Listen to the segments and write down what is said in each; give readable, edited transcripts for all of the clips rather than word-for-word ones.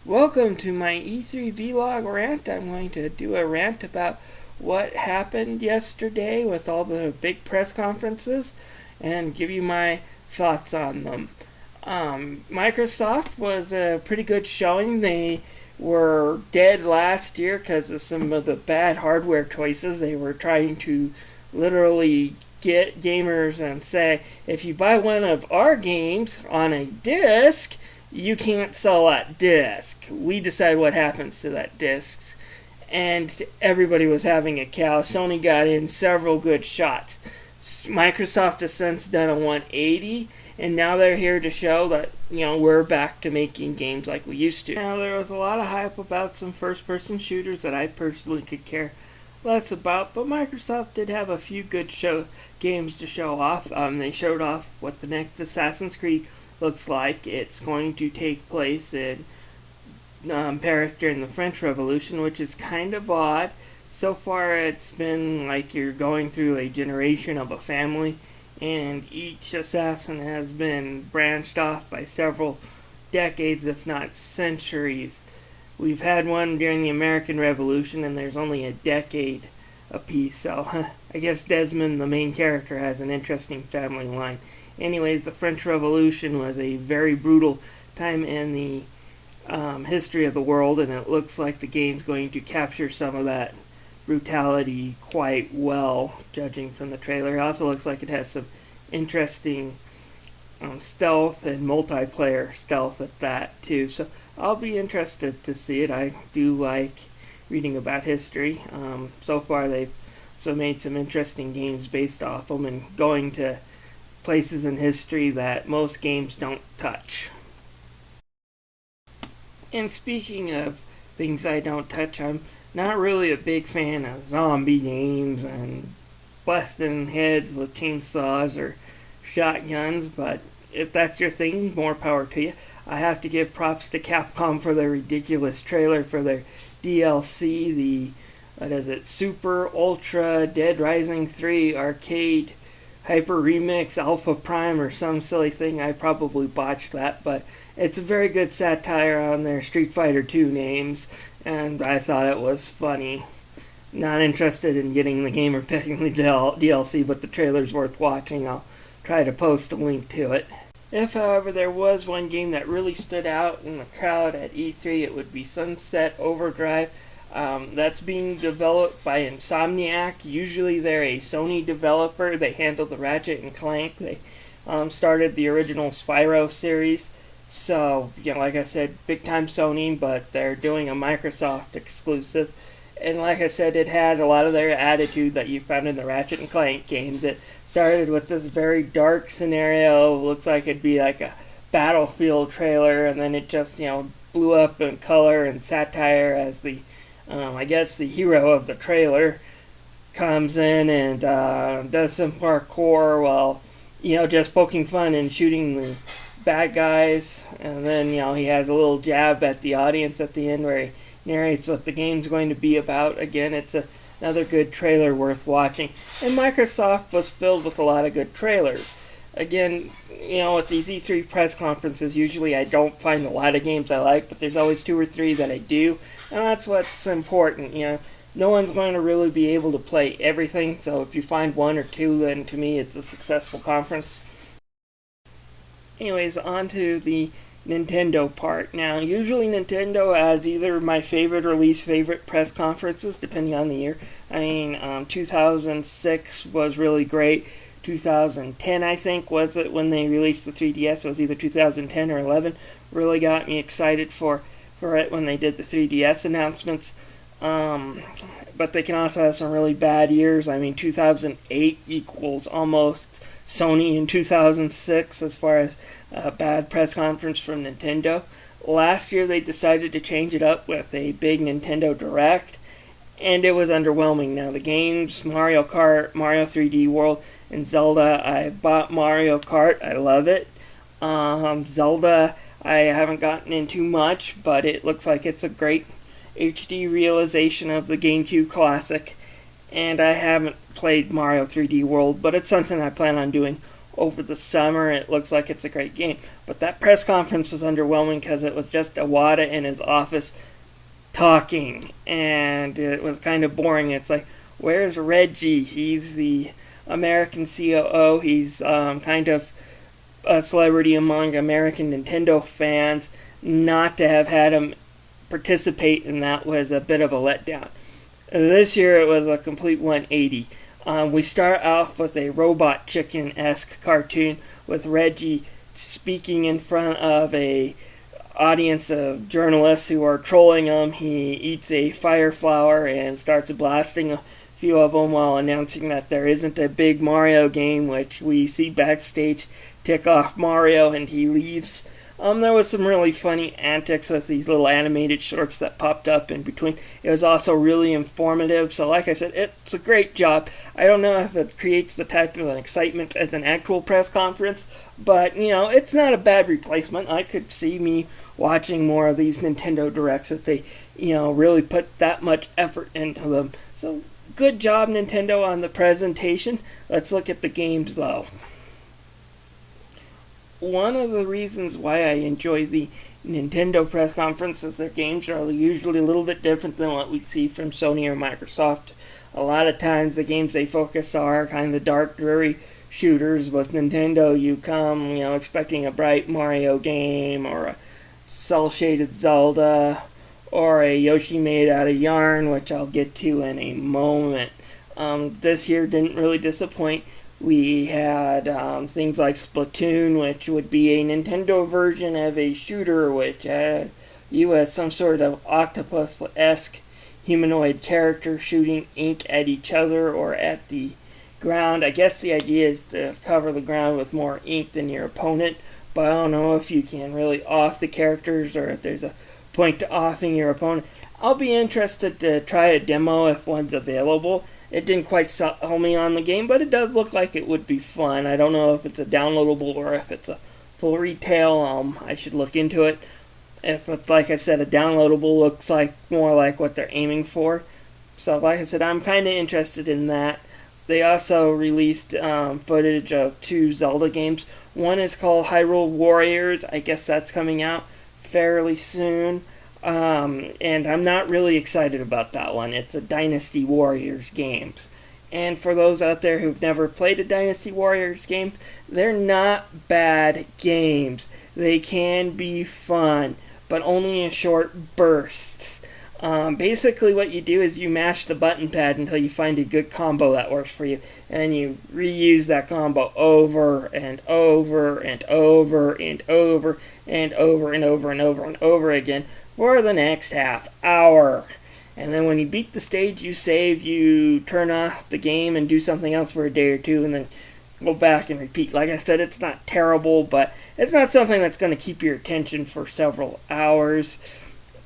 Welcome to my E3 vlog rant. I'm going to do a rant about what happened yesterday with all the big press conferences and give you my thoughts on them. Microsoft was a pretty good showing. They were dead last year because of some of the bad hardware choices. They were trying to literally get gamers and say, if you buy one of our games on a disc, you can't sell that disc. We decide what happens to that disc. And everybody was having a cow. Sony got in several good shots. Microsoft has since done a 180, and now they're here to show that, we're back to making games like we used to. Now, there was a lot of hype about some first-person shooters that I personally could care less about, but Microsoft did have a few good games to show off. They showed off what the next Assassin's Creed looks like. It's going to take place in Paris during the French Revolution, which is kind of odd. So far it's been like you're going through a generation of a family, and each assassin has been branched off by several decades, if not centuries. We've had one during the American Revolution, and there's only a decade apiece, so I guess Desmond, the main character, has an interesting family line. Anyways, the French Revolution was a very brutal time in the history of the world, and it looks like the game's going to capture some of that brutality quite well, judging from the trailer. It also looks like it has some interesting stealth and multiplayer stealth at that, too. So I'll be interested to see it. I do like reading about history. So far, they've made some interesting games based off them and going to places in history that most games don't touch. And speaking of things I don't touch, I'm not really a big fan of zombie games and busting heads with chainsaws or shotguns, but if that's your thing, more power to you. I have to give props to Capcom for their ridiculous trailer for their DLC, the Super Ultra Dead Rising 3 Arcade Hyper Remix Alpha Prime or some silly thing. I probably botched that, but it's a very good satire on their Street Fighter 2 names, and I thought it was funny. Not interested in getting the game or picking the DLC, but the trailer's worth watching. I'll try to post a link to it. If, however, there was one game that really stood out in the crowd at E3, it would be Sunset Overdrive. That's being developed by Insomniac. Usually they're a Sony developer. They handle the Ratchet and Clank. They started the original Spyro series. So, like I said, big time Sony, but they're doing a Microsoft exclusive. And like I said, it had a lot of their attitude that you found in the Ratchet and Clank games. It started with this very dark scenario. Looks like it'd be like a Battlefield trailer, and then it just, blew up in color and satire as the the hero of the trailer comes in and does some parkour while, just poking fun and shooting the bad guys. And then, he has a little jab at the audience at the end where he narrates what the game's going to be about. Again, it's another good trailer worth watching. And Microsoft was filled with a lot of good trailers. Again, with these E3 press conferences, usually I don't find a lot of games I like, but there's always 2 or 3 that I do, and that's what's important. No one's going to really be able to play everything, so if you find 1 or 2, then to me it's a successful conference. Anyways, on to the Nintendo part. Now, usually Nintendo has either my favorite or least favorite press conferences, depending on the year. 2006 was really great. 2010, I think, was it when they released the 3DS. It was either 2010 or 11. Really got me excited for it when they did the 3DS announcements. But they can also have some really bad years. 2008 equals almost Sony in 2006 as far as a bad press conference from Nintendo. Last year they decided to change it up with a big Nintendo Direct, and it was underwhelming. Now the games, Mario Kart, Mario 3D World, and Zelda, I bought Mario Kart, I love it. Zelda, I haven't gotten into much, but it looks like it's a great HD realization of the GameCube classic. And I haven't played Mario 3D World, but it's something I plan on doing over the summer. It looks like it's a great game. But that press conference was underwhelming because it was just Iwata in his office talking, and it was kind of boring. It's like, where's Reggie? He's the American COO. He's kind of a celebrity among American Nintendo fans. Not to have had him participate in that was a bit of a letdown. This year it was a complete 180. We start off with a Robot Chicken-esque cartoon with Reggie speaking in front of a audience of journalists who are trolling him. He eats a fire flower and starts blasting a few of them while announcing that there isn't a big Mario game, which we see backstage tick off Mario, and he leaves. There was some really funny antics with these little animated shorts that popped up in between. It was also really informative, so like I said, it's a great job. I don't know if it creates the type of an excitement as an actual press conference, but, it's not a bad replacement. I could see me watching more of these Nintendo Directs if they, really put that much effort into them. So, good job, Nintendo, on the presentation. Let's look at the games, though. One of the reasons why I enjoy the Nintendo press conferences, their games are usually a little bit different than what we see from Sony or Microsoft. A lot of times the games they focus are kind of the dark, dreary shooters. With Nintendo, you come, expecting a bright Mario game or a cel-shaded Zelda or a Yoshi made out of yarn, which I'll get to in a moment. This year didn't really disappoint. We had things like Splatoon, which would be a Nintendo version of a shooter, which you as some sort of octopus-esque humanoid character shooting ink at each other or at the ground. I guess the idea is to cover the ground with more ink than your opponent, but I don't know if you can really off the characters or if there's a point to offing your opponent. I'll be interested to try a demo if one's available. It didn't quite sell me on the game, but it does look like it would be fun. I don't know if it's a downloadable or if it's a full retail. I should look into it. If it's, like I said, a downloadable, looks like more like what they're aiming for. So, like I said, I'm kind of interested in that. They also released footage of 2 Zelda games. One is called Hyrule Warriors. I guess that's coming out fairly soon. And I'm not really excited about that one. It's a Dynasty Warriors games. And for those out there who've never played a Dynasty Warriors game, they're not bad games. They can be fun, but only in short bursts. Basically what you do is you mash the button pad until you find a good combo that works for you, and you reuse that combo over and over and over and over and over and over and over and over again for the next half hour. And then when you beat the stage, you save, you turn off the game and do something else for a day or two, and then go back and repeat. Like I said, it's not terrible, but it's not something that's going to keep your attention for several hours.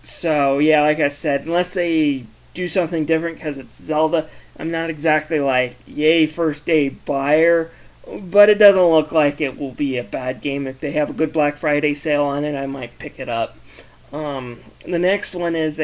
So, yeah, like I said, unless they do something different because it's Zelda, I'm not exactly like, yay, first day buyer, but it doesn't look like it will be a bad game. If they have a good Black Friday sale on it, I might pick it up. The next one is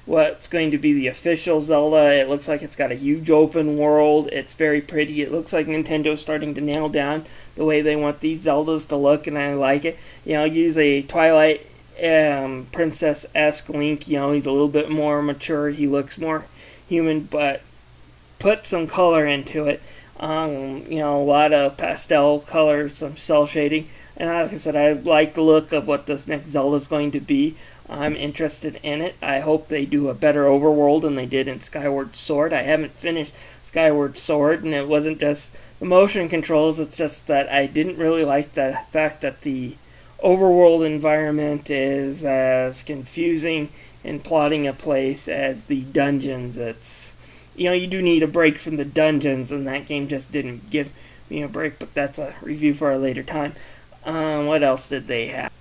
what's going to be the official Zelda. It looks like it's got a huge open world. It's very pretty. It looks like Nintendo's starting to nail down the way they want these Zeldas to look, and I like it. Use a Twilight Princess-esque Link. He's a little bit more mature. He looks more human, but put some color into it. A lot of pastel colors, some cel shading. And like I said, I like the look of what this next Zelda is going to be. I'm interested in it. I hope they do a better overworld than they did in Skyward Sword. I haven't finished Skyward Sword, and it wasn't just the motion controls. It's just that I didn't really like the fact that the overworld environment is as confusing in plotting a place as the dungeons. It's, you do need a break from the dungeons, and that game just didn't give me a break, but that's a review for a later time. What else did they have?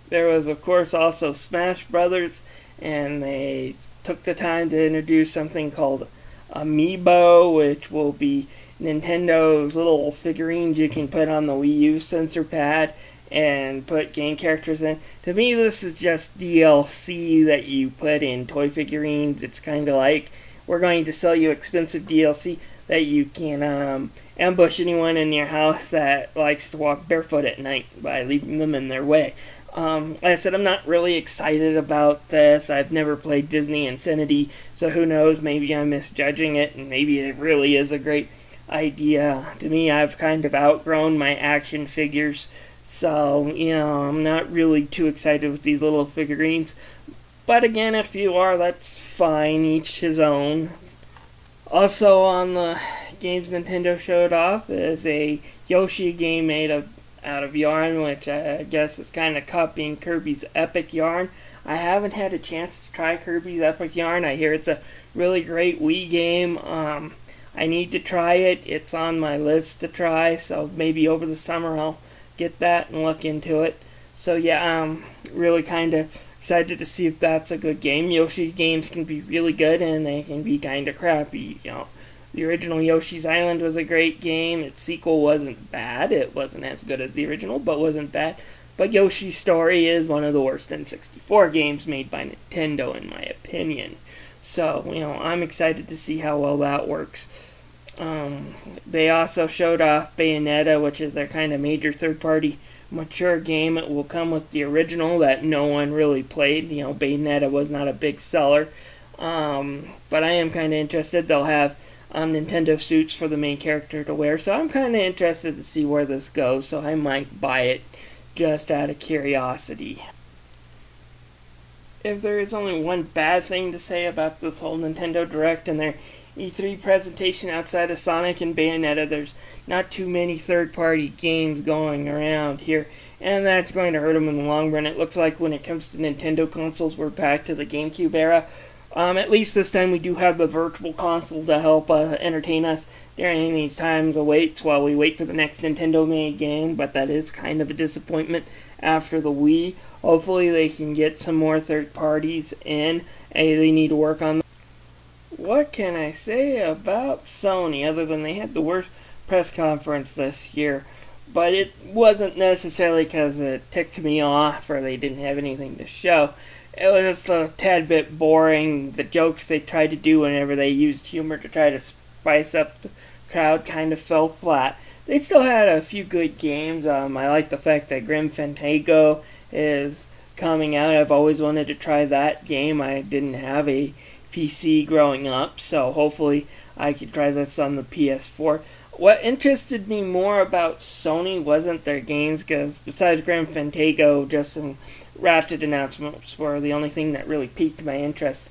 There was, of course, also Smash Brothers, and they took the time to introduce something called Amiibo, which will be Nintendo's little figurines you can put on the Wii U sensor pad and put game characters in. To me, this is just DLC that you put in toy figurines. It's kind of like, we're going to sell you expensive DLC that you can ambush anyone in your house that likes to walk barefoot at night by leaving them in their way. Like I said, I'm not really excited about this. I've never played Disney Infinity, so who knows, maybe I'm misjudging it, and maybe it really is a great idea. To me, I've kind of outgrown my action figures, so, I'm not really too excited with these little figurines. But again, if you are, that's fine, each his own. Also on the games Nintendo showed off is a Yoshi game made out of yarn, which I guess is kind of copying Kirby's Epic Yarn. I haven't had a chance to try Kirby's Epic Yarn. I hear it's a really great Wii game. I need to try it. It's on my list to try, so maybe over the summer I'll get that and look into it. So yeah, I'm really kind of excited to see if that's a good game. Yoshi games can be really good and they can be kind of crappy. The original Yoshi's Island was a great game. Its sequel wasn't bad. It wasn't as good as the original, but wasn't bad. But Yoshi's Story is one of the worst N64 games made by Nintendo, in my opinion. So, I'm excited to see how well that works. They also showed off Bayonetta, which is their kind of major third-party mature game. It will come with the original that no one really played. Bayonetta was not a big seller. But I am kind of interested. They'll have Nintendo suits for the main character to wear, so I'm kind of interested to see where this goes, so I might buy it just out of curiosity. If there is only one bad thing to say about this whole Nintendo Direct and their E3 presentation outside of Sonic and Bayonetta, there's not too many third-party games going around here, and that's going to hurt them in the long run. It looks like when it comes to Nintendo consoles, we're back to the GameCube era. At least this time we do have the virtual console to help entertain us during these times of waits while we wait for the next Nintendo-made game, but that is kind of a disappointment after the Wii. Hopefully they can get some more third parties in. They need to work on. What can I say about Sony other than they had the worst press conference this year? But it wasn't necessarily because it ticked me off or they didn't have anything to show. It was just a tad bit boring. The jokes they tried to do whenever they used humor to try to spice up the crowd kind of fell flat. They still had a few good games. I like the fact that Grim Fandango is coming out. I've always wanted to try that game. I didn't have a PC growing up, so hopefully I could try this on the PS4. What interested me more about Sony wasn't their games, because besides Grim Fandango, just some Ratchet announcements were the only thing that really piqued my interest.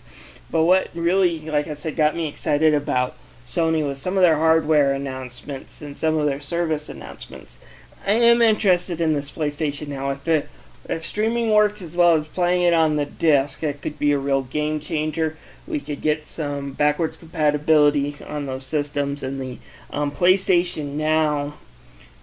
But what really, like I said, got me excited about Sony was some of their hardware announcements and some of their service announcements. I am interested in this PlayStation now. If streaming works as well as playing it on the disc, it could be a real game changer. We could get some backwards compatibility on those systems, and the PlayStation Now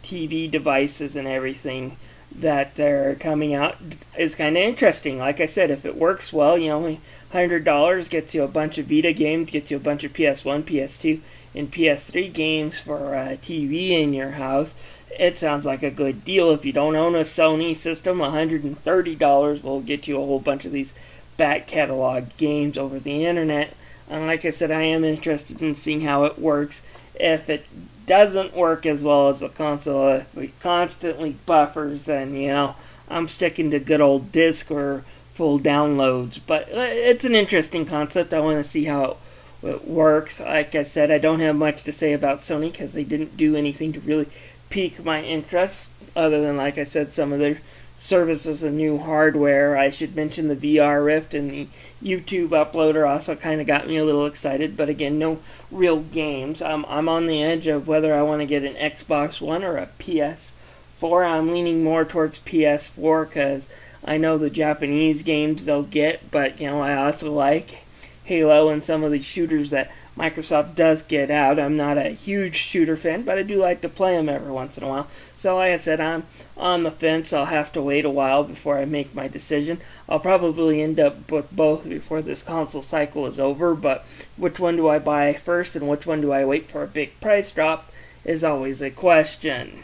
TV devices and everything that they're coming out is kind of interesting. Like I said, if it works well, $100 gets you a bunch of Vita games, gets you a bunch of PS1, PS2, and PS3 games for a TV in your house. It sounds like a good deal. If you don't own a Sony system, $130 will get you a whole bunch of these back catalog games over the internet. And like I said, I am interested in seeing how it works. If it doesn't work as well as the console, if it constantly buffers, then I'm sticking to good old disc or full downloads. But it's an interesting concept. I want to see how it works. Like I said, I don't have much to say about Sony because they didn't do anything to really pique my interest, other than, like I said, some of their services and new hardware. I should mention the VR Rift and the YouTube uploader also kind of got me a little excited, but again, no real games. I'm on the edge of whether I want to get an Xbox One or a PS4. I'm leaning more towards PS4 because I know the Japanese games they'll get, but I also like Halo and some of the shooters that Microsoft does get out. I'm not a huge shooter fan, but I do like to play them every once in a while. So like I said, I'm on the fence. I'll have to wait a while before I make my decision. I'll probably end up with both before this console cycle is over, but which one do I buy first and which one do I wait for a big price drop is always a question.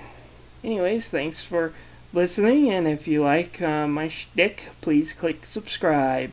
Anyways, thanks for listening, and if you like my shtick, please click subscribe.